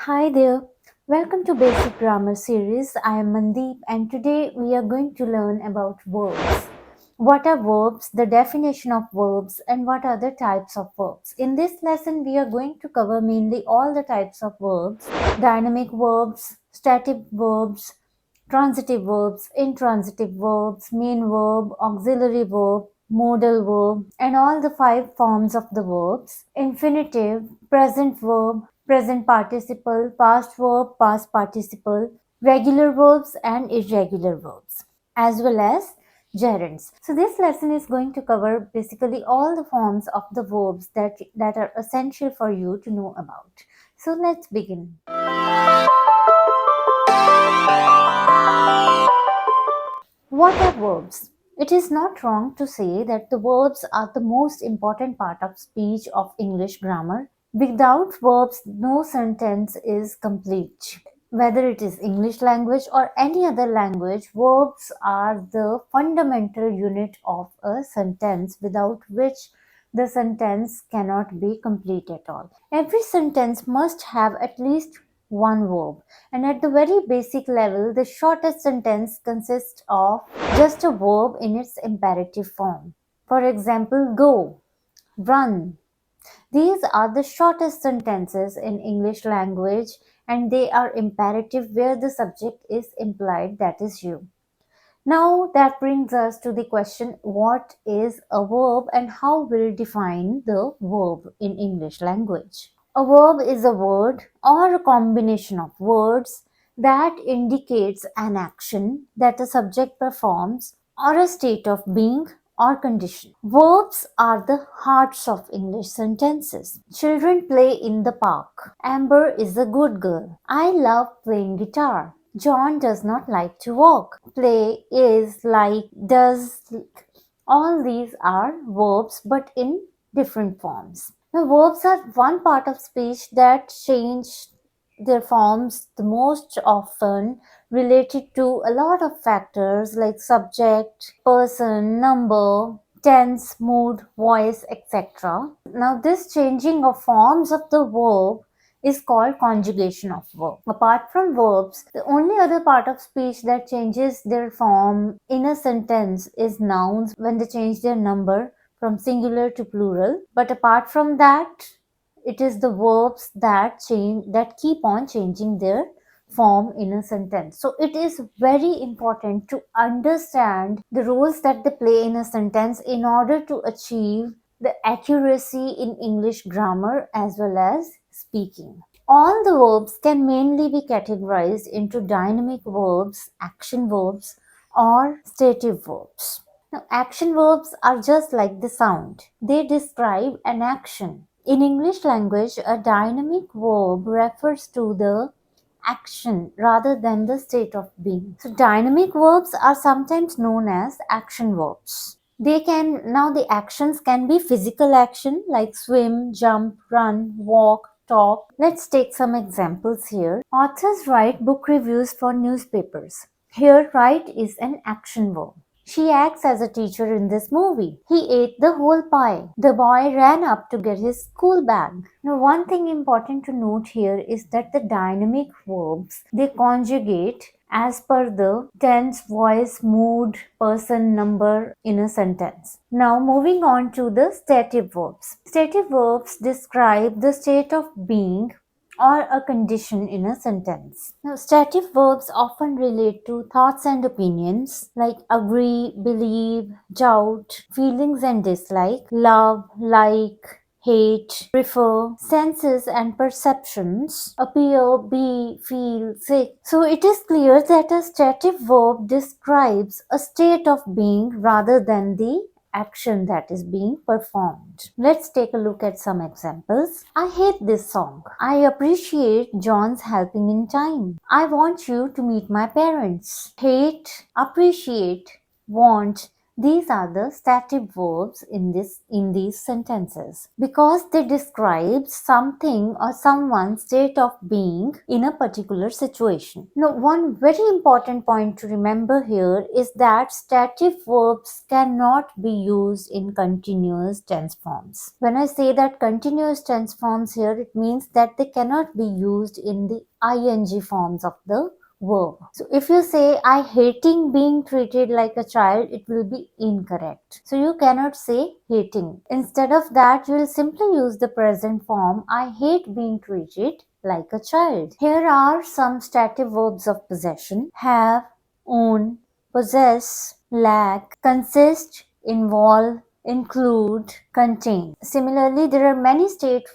Hi there, welcome to Basic Grammar series. I am Mandeep and today we are going to learn about verbs. What are verbs, the definition of verbs, and what are the types of verbs. In this lesson, we are going to cover mainly all the types of verbs: dynamic verbs, static verbs, transitive verbs, intransitive verbs, main verb, auxiliary verb, modal verb, and all the five forms of the verbs: infinitive, present verb, present participle, past verb, past participle, regular verbs, and irregular verbs, as well as gerunds. So this lesson is going to cover basically all the forms of the verbs that are essential for you to know about. So let's begin. What are verbs? It is not wrong to say that the verbs are the most important part of speech of English grammar. Without verbs, no sentence is complete. Whether it is English language or any other language, verbs are the fundamental unit of a sentence without which the sentence cannot be complete at all. Every sentence must have at least one verb, and at the very basic level, the shortest sentence consists of just a verb in its imperative form. For example, go, run. These are the shortest sentences in English language, and they are imperative where the subject is implied, that is you. Now that brings us to the question, what is a verb and how we'll define the verb in English language? A verb is a word or a combination of words that indicates an action that a subject performs or a state of being or condition. Verbs are the hearts of English sentences. Children play in the park. Amber is a good girl. I love playing guitar. John does not like to walk. Play, is, like, does. All these are verbs but in different forms. Now, verbs are one part of speech that change their forms the most often related to a lot of factors like subject, person, number, tense, mood, voice, etc. Now, this changing of forms of the verb is called conjugation of verb. Apart from verbs, the only other part of speech that changes their form in a sentence is nouns when they change their number from singular to plural. But apart from that, it is the verbs that keep on changing their form in a sentence. So it is very important to understand the roles that they play in a sentence in order to achieve the accuracy in English grammar as well as speaking. All the verbs can mainly be categorized into dynamic verbs, action verbs, or stative verbs. Now, action verbs are just like the sound. They describe an action. In English language, a dynamic verb refers to the action rather than the state of being. So dynamic verbs are sometimes known as action verbs. The actions can be physical action like swim, jump, run, walk, talk. Let's take some examples here. Authors write book reviews for newspapers. Here, write is an action verb. She acts as a teacher in this movie. He ate the whole pie. The boy ran up to get his school bag. Now, one thing important to note here is that the dynamic verbs, they conjugate as per the tense, voice, mood, person, number in a sentence. Now, moving on to the stative verbs. Stative verbs describe the state of being or a condition in a sentence. Now, stative verbs often relate to thoughts and opinions like agree, believe, doubt, feelings and dislike, love, like, hate, prefer, senses and perceptions, appear, be, feel, say. So it is clear that a stative verb describes a state of being rather than the action that is being performed. Let's take a look at some examples. I hate this song. I appreciate John's helping in time. I want you to meet my parents. Hate, appreciate, want, These are the stative verbs in these sentences because they describe something or someone's state of being in a particular situation. Now, one very important point to remember here is that stative verbs cannot be used in continuous tense forms. When I say that continuous tense forms here, it means that they cannot be used in the ing forms of the verb. So if you say I hating being treated like a child, it will be incorrect. So you cannot say hating. Instead of that, you will simply use the present form I hate being treated like a child. Here are some stative verbs of possession: have, own, possess, lack, consist, involve, include, contain. Similarly, there are many state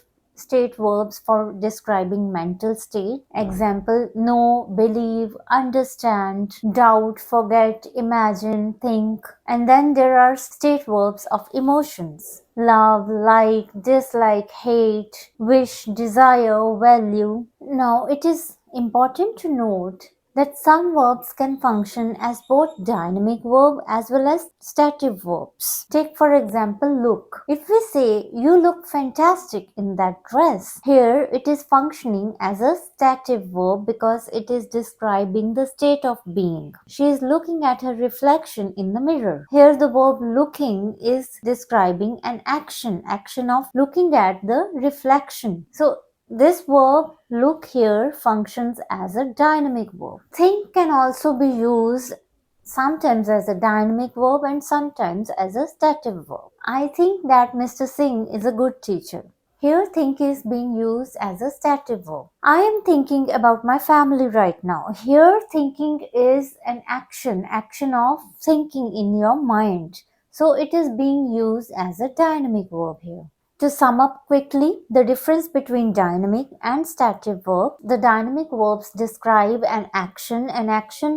verbs for describing mental state. Example: know, believe, understand, doubt, forget, imagine, think. And then there are state verbs of emotions: love, like, dislike, hate, wish, desire, value. Now, it is important to note that some verbs can function as both dynamic verb as well as stative verbs. Take for example look. If we say you look fantastic in that dress, here it is functioning as a stative verb because it is describing the state of being. She is looking at her reflection in the mirror. Here the verb looking is describing an action of looking at the reflection. So this verb look here functions as a dynamic verb. Think can also be used sometimes as a dynamic verb and sometimes as a stative verb. I think that Mr. Singh is a good teacher. Here think is being used as a stative verb. I am thinking about my family right now. Here thinking is an action of thinking in your mind. So it is being used as a dynamic verb here. To sum up quickly, the difference between dynamic and stative verb. The dynamic verbs describe an action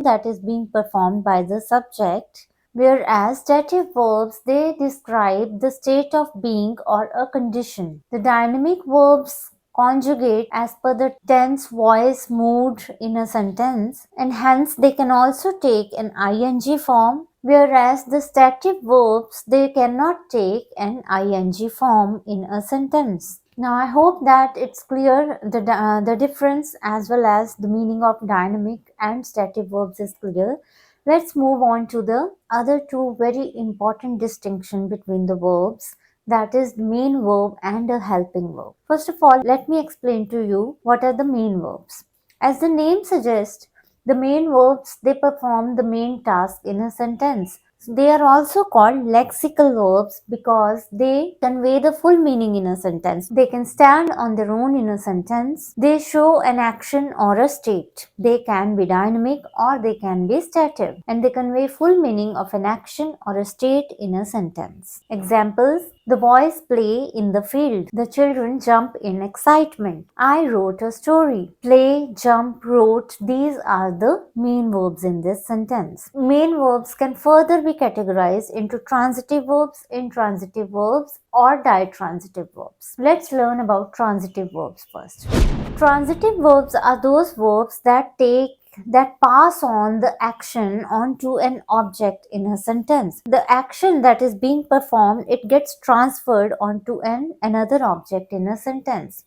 that is being performed by the subject, whereas stative verbs, they describe the state of being or a condition. The dynamic verbs conjugate as per the tense, voice, mood in a sentence, and hence they can also take an ing form, whereas the stative verbs, they cannot take an ing form in a sentence. Now I hope that it's clear the difference as well as the meaning of dynamic and stative verbs is clear. Let's move on to the other two very important distinction between the verbs, that is main verb and a helping verb. First of all, let me explain to you what are the main verbs. As the name suggests, the main verbs, they perform the main task in a sentence. So they are also called lexical verbs because they convey the full meaning in a sentence. They can stand on their own in a sentence. They show an action or a state. They can be dynamic or they can be stative, and they convey full meaning of an action or a state in a sentence. Examples: the boys play in the field. The children jump in excitement. I wrote a story. Play, jump, wrote. These are the main verbs in this sentence. Main verbs can further be categorized into transitive verbs, intransitive verbs, or ditransitive verbs. Let's learn about transitive verbs first. Transitive verbs are those verbs that pass on the action onto an object in a sentence. The action that is being performed, it gets transferred onto another object in a sentence.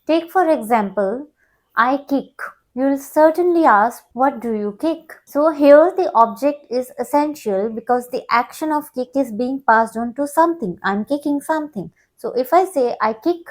Take for example, I kick. You'll certainly ask, what do you kick? So here the object is essential because the action of kick is being passed on to something. I'm kicking something. So if I say I kick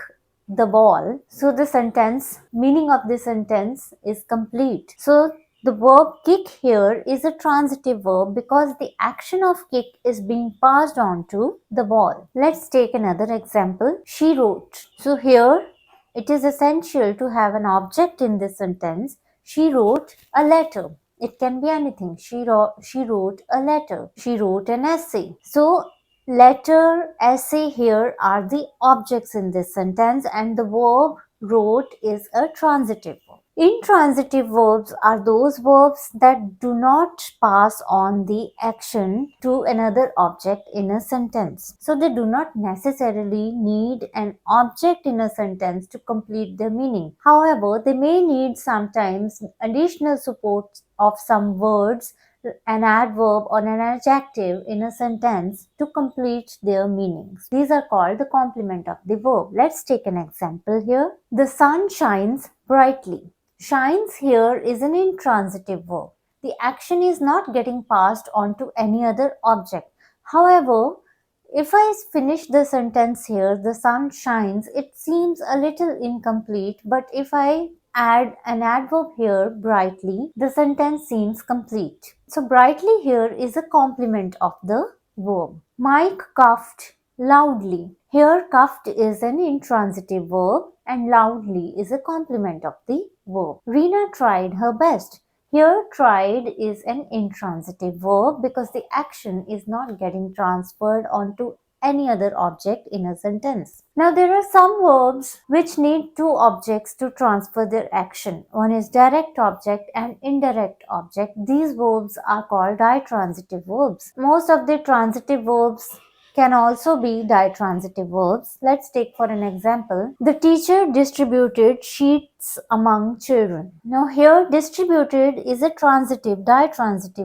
the ball, so the meaning of the sentence is complete. So the verb kick here is a transitive verb because the action of kick is being passed on to the ball. Let's take another example. She wrote. So here it is essential to have an object in this sentence. She wrote a letter. It can be anything. She wrote a letter. She wrote an essay. So letter, essay here are the objects in this sentence, and the verb wrote is a transitive verb. Intransitive verbs are those verbs that do not pass on the action to another object in a sentence. So they do not necessarily need an object in a sentence to complete their meaning. However, they may need sometimes additional support of some words an adverb or an adjective in a sentence to complete their meanings. These are called the complement of the verb. Let's take an example here. The sun shines brightly. Shines here is an intransitive verb. The action is not getting passed on to any other object. However, if I finish the sentence here, the sun shines, it seems a little incomplete, but if I add an adverb here, brightly, the sentence seems complete. So, brightly here is a complement of the verb. Mike coughed loudly. Here, coughed is an intransitive verb and loudly is a complement of the verb. Rena tried her best. Here, tried is an intransitive verb because the action is not getting transferred onto any other object in a sentence. Now, there are some verbs which need two objects to transfer their action. One is direct object and indirect object. These verbs are called ditransitive verbs. Most of the transitive verbs can also be ditransitive verbs. Let's take for an example. The teacher distributed sheets among children. Now here distributed is a ditransitive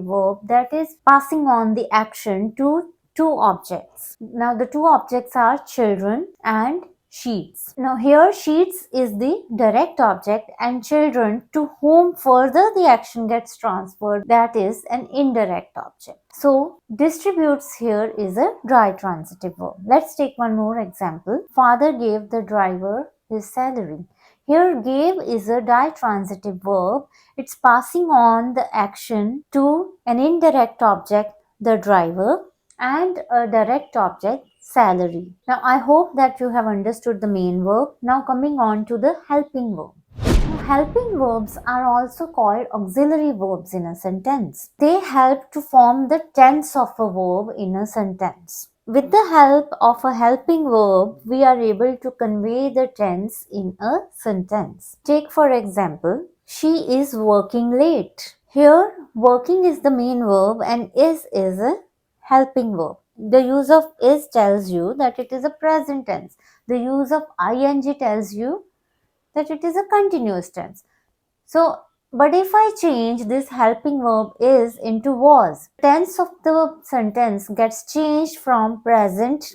verb that is passing on the action to two objects. Now the two objects are children and sheets. Now here sheets is the direct object and children to whom further the action gets transferred, that is an indirect object. So distributes here is a ditransitive verb. Let's take one more example. Father gave the driver his salary. Here gave is a ditransitive verb. It's passing on the action to an indirect object, the driver, and a direct object, salary. Now I hope that you have understood the main verb. Now coming on to the helping verb. Now, helping verbs are also called auxiliary verbs in a sentence. They help to form the tense of a verb in a sentence. With the help of a helping verb, we are able to convey the tense in a sentence. Take for example, she is working late. Here, working is the main verb and is a helping verb. The use of is tells you that it is a present tense. The use of ing tells you that it is a continuous tense. So, but if I change this helping verb is into was, tense of the sentence gets changed from present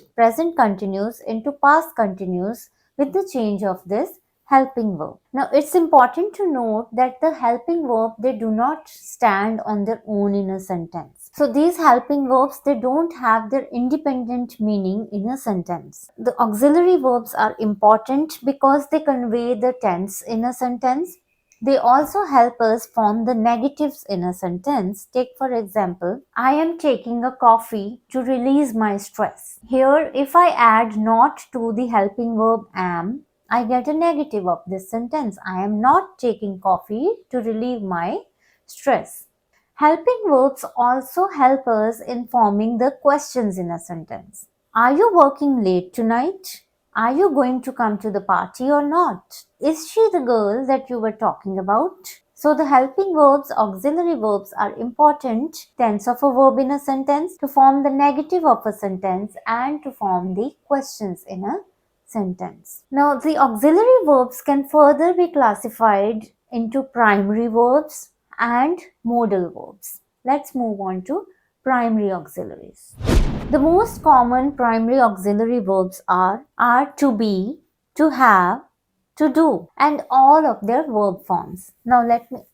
continuous into past continuous with the change of this helping verb. Now, it's important to note that the helping verb, they do not stand on their own in a sentence. So, these helping verbs, they don't have their independent meaning in a sentence. The auxiliary verbs are important because they convey the tense in a sentence. They also help us form the negatives in a sentence. Take for example, I am taking a coffee to release my stress. Here, if I add not to the helping verb am, I get a negative of this sentence. I am not taking coffee to relieve my stress. Helping verbs also help us in forming the questions in a sentence. Are you working late tonight? Are you going to come to the party or not? Is she the girl that you were talking about? So the helping verbs, auxiliary verbs are important tense of a verb in a sentence to form the negative of a sentence and to form the questions in a sentence. Now the auxiliary verbs can further be classified into primary verbs and modal verbs. Let's move on to primary auxiliaries. The most common primary auxiliary verbs are to be, to have, to do, and all of their verb forms. Now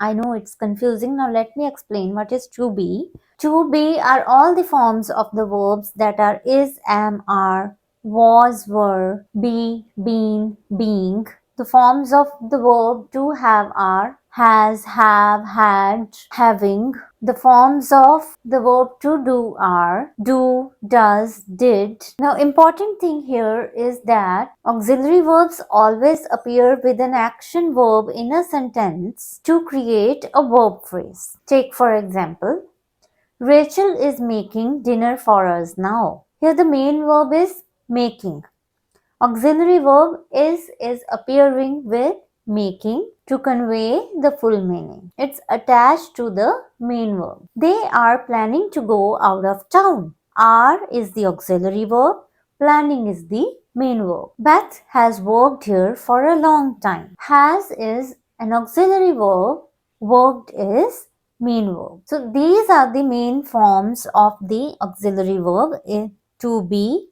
I know it's confusing. Now let me explain what is to be. To be are all the forms of the verbs that are is, am, are, was, were, be, been, being. The forms of the verb to have are has, have, had, having. The forms of the verb to do are do, does, did. Now, important thing here is that auxiliary verbs always appear with an action verb in a sentence to create a verb phrase. Take for example, Rachel is making dinner for us now. Here the main verb is making. Auxiliary verb is appearing with making to convey the full meaning. It's attached to the main verb. They are planning to go out of town. Are is the auxiliary verb. Planning is the main verb. Beth has worked here for a long time. Has is an auxiliary verb. Worked is main verb. So these are the main forms of the auxiliary verb, to be,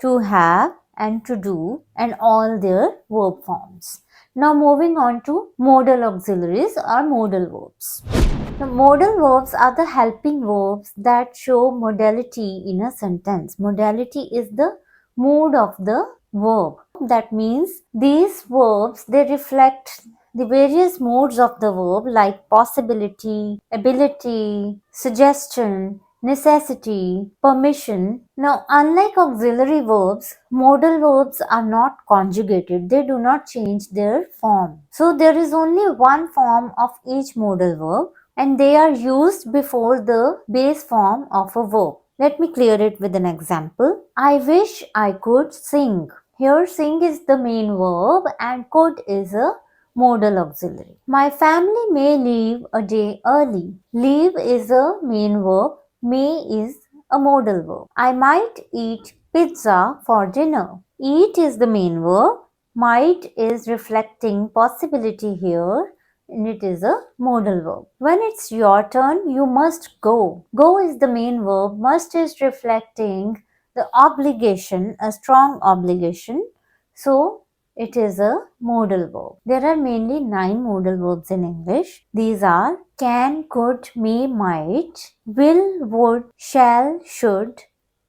to have, and to do, and all their verb forms. Now moving on to modal auxiliaries or modal verbs. The modal verbs are the helping verbs that show modality in a sentence. Modality is the mood of the verb. That means these verbs, they reflect the various modes of the verb like possibility, ability, suggestion, necessity, permission. Now, unlike auxiliary verbs, modal verbs are not conjugated. They do not change their form. So, there is only one form of each modal verb and they are used before the base form of a verb. Let me clear it with an example. I wish I could sing. Here sing is the main verb and could is a modal auxiliary. My family may leave a day early. Leave is a main verb. May is a modal verb. I might eat pizza for dinner. Eat is the main verb. Might is reflecting possibility here and it is a modal verb. When it's your turn, you must go. Go is the main verb. Must is reflecting the obligation, a strong obligation. So, it is a modal verb. There are mainly 9 modal verbs in English. These are can, could, may, might, will, would, shall, should,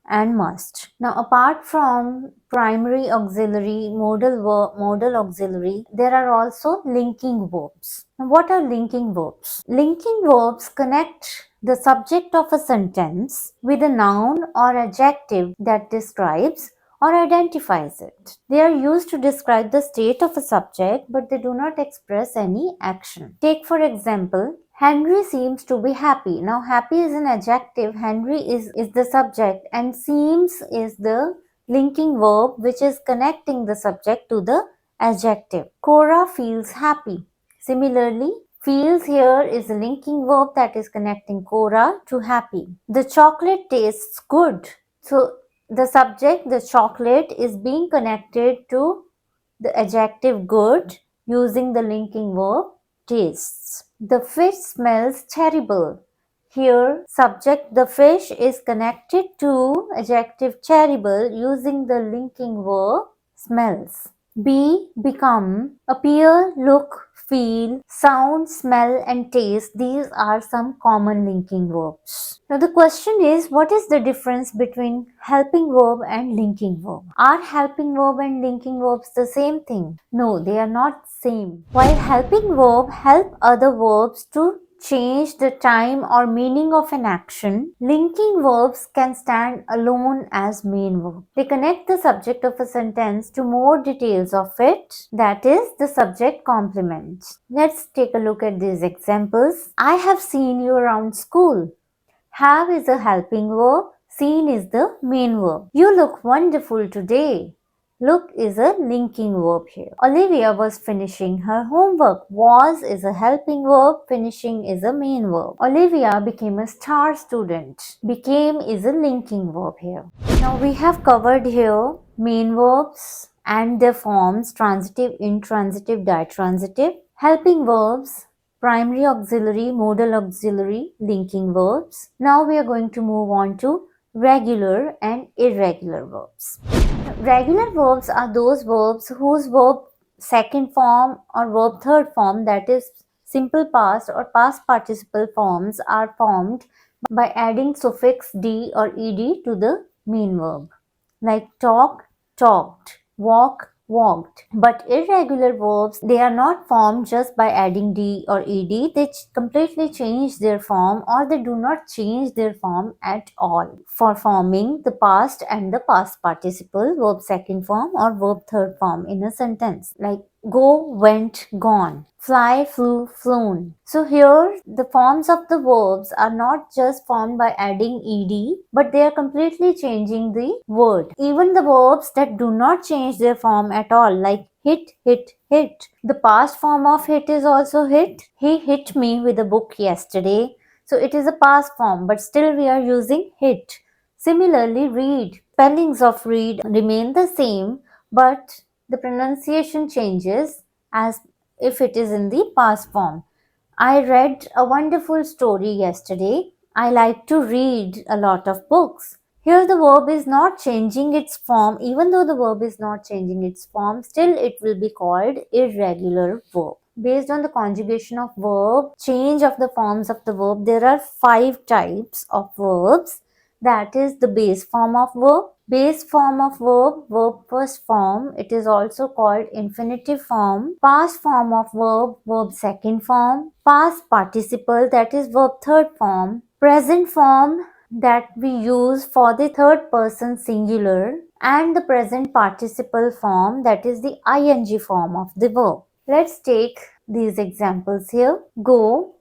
and must. Now, apart from primary auxiliary, modal auxiliary, there are also linking verbs. Now, what are linking verbs? Linking verbs connect the subject of a sentence with a noun or adjective that describes or identifies it. They are used to describe the state of a subject, but they do not express any action. Take for example, Henry seems to be happy. Now, happy is an adjective, Henry is the subject, and seems is the linking verb which is connecting the subject to the adjective. Cora feels happy. Similarly, feels here is a linking verb that is connecting Cora to happy. The chocolate tastes good. So, the subject, the chocolate, is being connected to the adjective good using the linking verb tastes. The fish smells terrible. Here, subject the fish is connected to adjective terrible using the linking verb smells. Be, become, appear, look, feel, sound, smell, and taste. These are some common linking verbs. Now, the question is, what is the difference between helping verb and linking verb? Are helping verb and linking verbs the same thing? No, they are not same. While helping verb help other verbs to change the time or meaning of an action, linking verbs can stand alone as main verb. They connect the subject of a sentence to more details of it, that is, the subject complement. Let's take a look at these examples. I have seen you around school. Have is a helping verb. Seen is the main verb. You look wonderful today. Look is a linking verb here. Olivia was finishing her homework. Was is a helping verb. Finishing is a main verb. Olivia became a star student. Became is a linking verb here. Now we have covered here main verbs and their forms: transitive, intransitive, ditransitive. Helping verbs, primary auxiliary, modal auxiliary, linking verbs. Now we are going to move on to regular and irregular verbs. Regular verbs are those verbs whose verb second form or verb third form, that is simple past or past participle forms, are formed by adding suffix d or ed to the main verb, like talk, talked, walk, walked. But irregular verbs, they are not formed just by adding d or ed. They completely change their form, or they do not change their form at all for forming the past and the past participle, verb second form or verb third form in a sentence, like go, went, gone, fly, flew, flown. So here the forms of the verbs are not just formed by adding ed, but they are completely changing the word. Even the verbs that do not change their form at all, like hit, hit, hit. The past form of hit is also hit. He hit me with a book yesterday. So it is a past form, but still we are using hit. Similarly, read. Spellings of read remain the same, but the pronunciation changes as if it is in the past form. I read a wonderful story yesterday. I like to read a lot of books. Here the verb is not changing its form. Even though the verb is not changing its form, still it will be called irregular verb. Based on the conjugation of verb, change of the forms of the verb, there are 5 types of verbs. That is the base form of verb. Base form of verb, verb first form. It is also called infinitive form. Past form of verb, verb second form. Past participle, that is verb third form. Present form, that we use for the third person singular. And the present participle form, that is the ing form of the verb. Let's take these examples here. Go.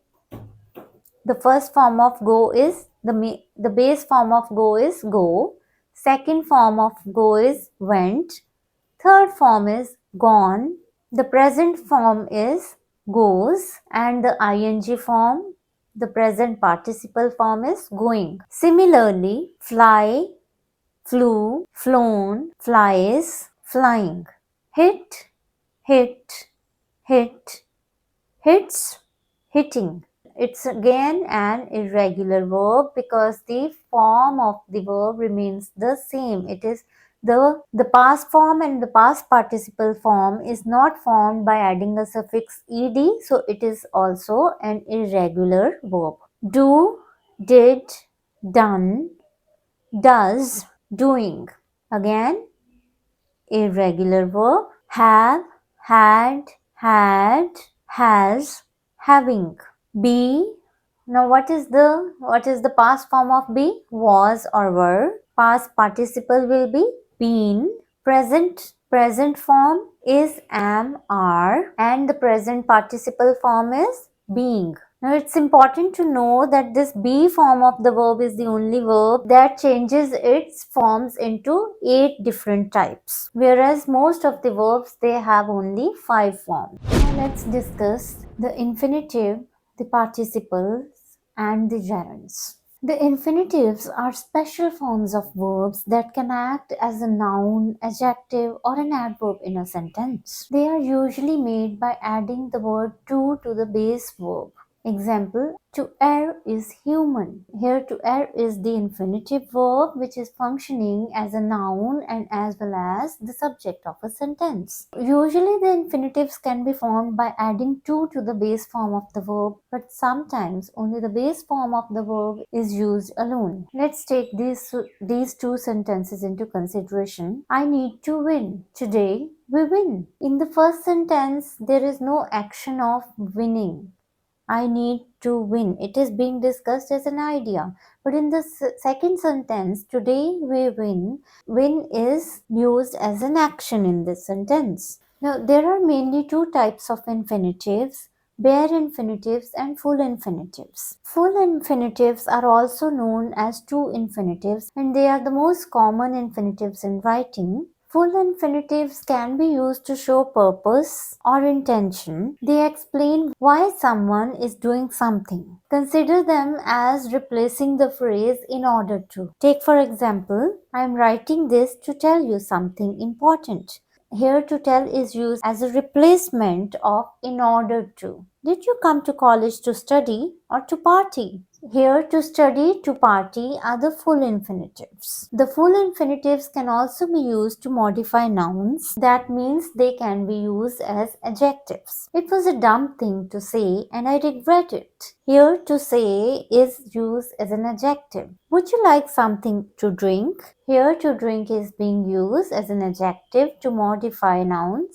The first form of go is the base form of go is go. Second form of go is went. Third form is gone. The present form is goes, and the ing form, the present participle form is going. Similarly, fly, flew, flown, flies, flying. Hit, hit, hit, hits, hitting. It's again an irregular verb because the form of the verb remains the same. It is the past form and the past participle form is not formed by adding a suffix ed, so it is also an irregular verb. Do, did, done, does, doing. Again, irregular verb. Have, had, has, having. Be. Now what is the past form of be? Was or were. Past participle will be been. Present form is am, are, and the present participle form is being. Now it's important to know that this be form of the verb is the only verb that changes its forms into 8 different types, whereas most of the verbs they have only 5 forms. Now let's discuss the infinitive, the participles, and the gerunds. The infinitives are special forms of verbs that can act as a noun, adjective, or an adverb in a sentence. They are usually made by adding the word to the base verb. Example, to err is human. Here to err is the infinitive verb which is functioning as a noun and as well as the subject of a sentence. Usually the infinitives can be formed by adding to the base form of the verb, but sometimes only the base form of the verb is used alone. Let's take these 2 sentences into consideration. I need to win. Today we win. In the first sentence there is no action of winning. I need to win. It is being discussed as an idea. But in the second sentence, today we win, win is used as an action in this sentence. Now, there are mainly 2 types of infinitives, bare infinitives and full infinitives. Full infinitives are also known as true infinitives, and they are the most common infinitives in writing. Full infinitives can be used to show purpose or intention. They explain why someone is doing something. Consider them as replacing the phrase in order to. Take for example, I am writing this to tell you something important. Here to tell is used as a replacement of in order to. Did you come to college to study or to party? Here to study, to party are the full infinitives. The full infinitives can also be used to modify nouns. That means they can be used as adjectives. It was a dumb thing to say and I regret it. Here to say is used as an adjective. Would you like something to drink? Here to drink is being used as an adjective to modify noun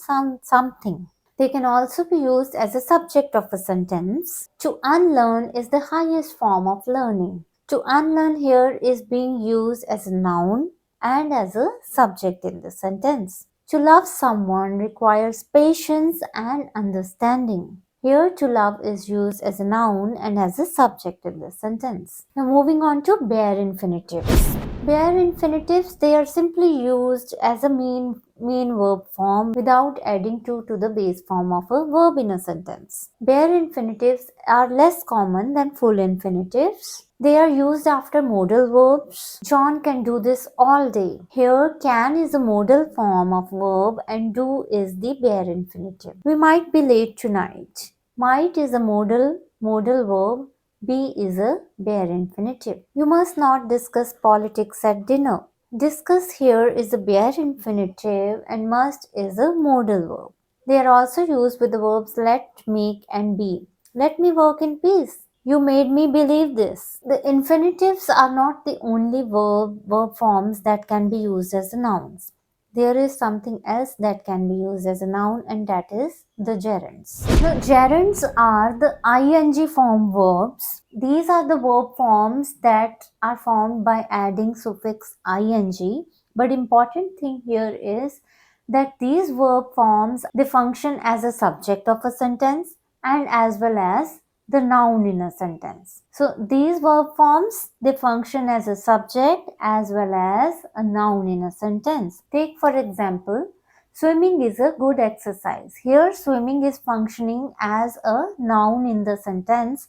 something. They can also be used as a subject of a sentence. To unlearn is the highest form of learning. To unlearn here is being used as a noun and as a subject in the sentence. To love someone requires patience and understanding. Here to love is used as a noun and as a subject in the sentence. Now moving on to bare infinitives. Bare infinitives, they are simply used as a main verb form without adding to the base form of a verb in a sentence. Bare infinitives are less common than full infinitives. They are used after modal verbs. John can do this all day. Here, can is a modal form of verb and do is the bare infinitive. We might be late tonight. Might is a modal modal verb. Be is a bare infinitive. You must not discuss politics at dinner. Discuss here is a bare infinitive and must is a modal verb. They are also used with the verbs let, make, and be. Let me work in peace. You made me believe this. The infinitives are not the only verb forms that can be used as nouns. There is something else that can be used as a noun, and that is the gerunds. The gerunds are the ing form verbs. These are the verb forms that are formed by adding suffix ing. But important thing here is that these verb forms, they function as a subject of a sentence and as well as the noun in a sentence. So these verb forms, they function as a subject as well as a noun in a sentence. Take for example, swimming is a good exercise. Here swimming is functioning as a noun in the sentence.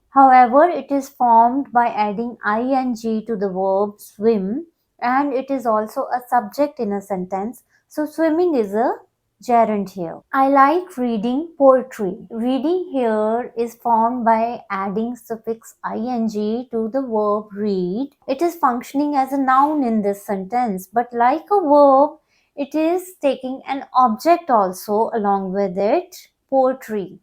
However, it is formed by adding ing to the verb swim, and it is also a subject in a sentence. So swimming is a gerund here. I like reading poetry. Reading here is formed by adding suffix ing to the verb read. It is functioning as a noun in this sentence, but like a verb, it is taking an object also along with it, poetry.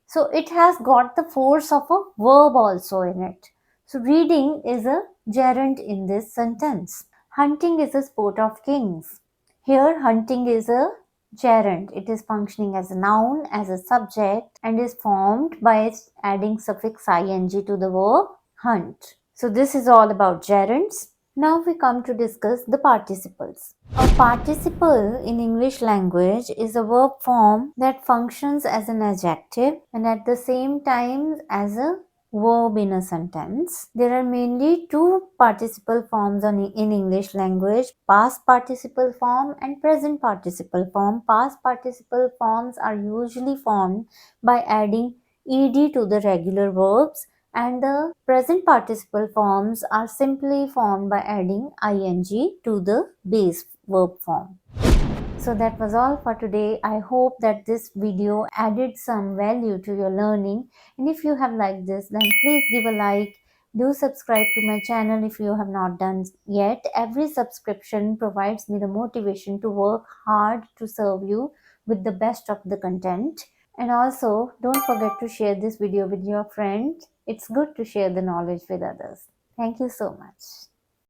So it has got the force of a verb also in it. So reading is a gerund in this sentence. Hunting is a sport of kings. Here hunting is a gerund. It is functioning as a noun, as a subject, and is formed by adding suffix ing to the verb hunt. So this is all about gerunds. Now we come to discuss the participles. A participle in English language is a verb form that functions as an adjective and at the same time as a verb in a sentence. There are mainly two participle forms in English language: past participle form and present participle form. Past participle forms are usually formed by adding ed to the regular verbs, and the present participle forms are simply formed by adding ing to the base verb form. So that was all for today. I hope that this video added some value to your learning, and if you have liked this, then please give a like. Do subscribe to my channel if you have not done yet. Every subscription provides me the motivation to work hard to serve you with the best of the content. And also, don't forget to share this video with your friend. It's good to share the knowledge with others. Thank you so much.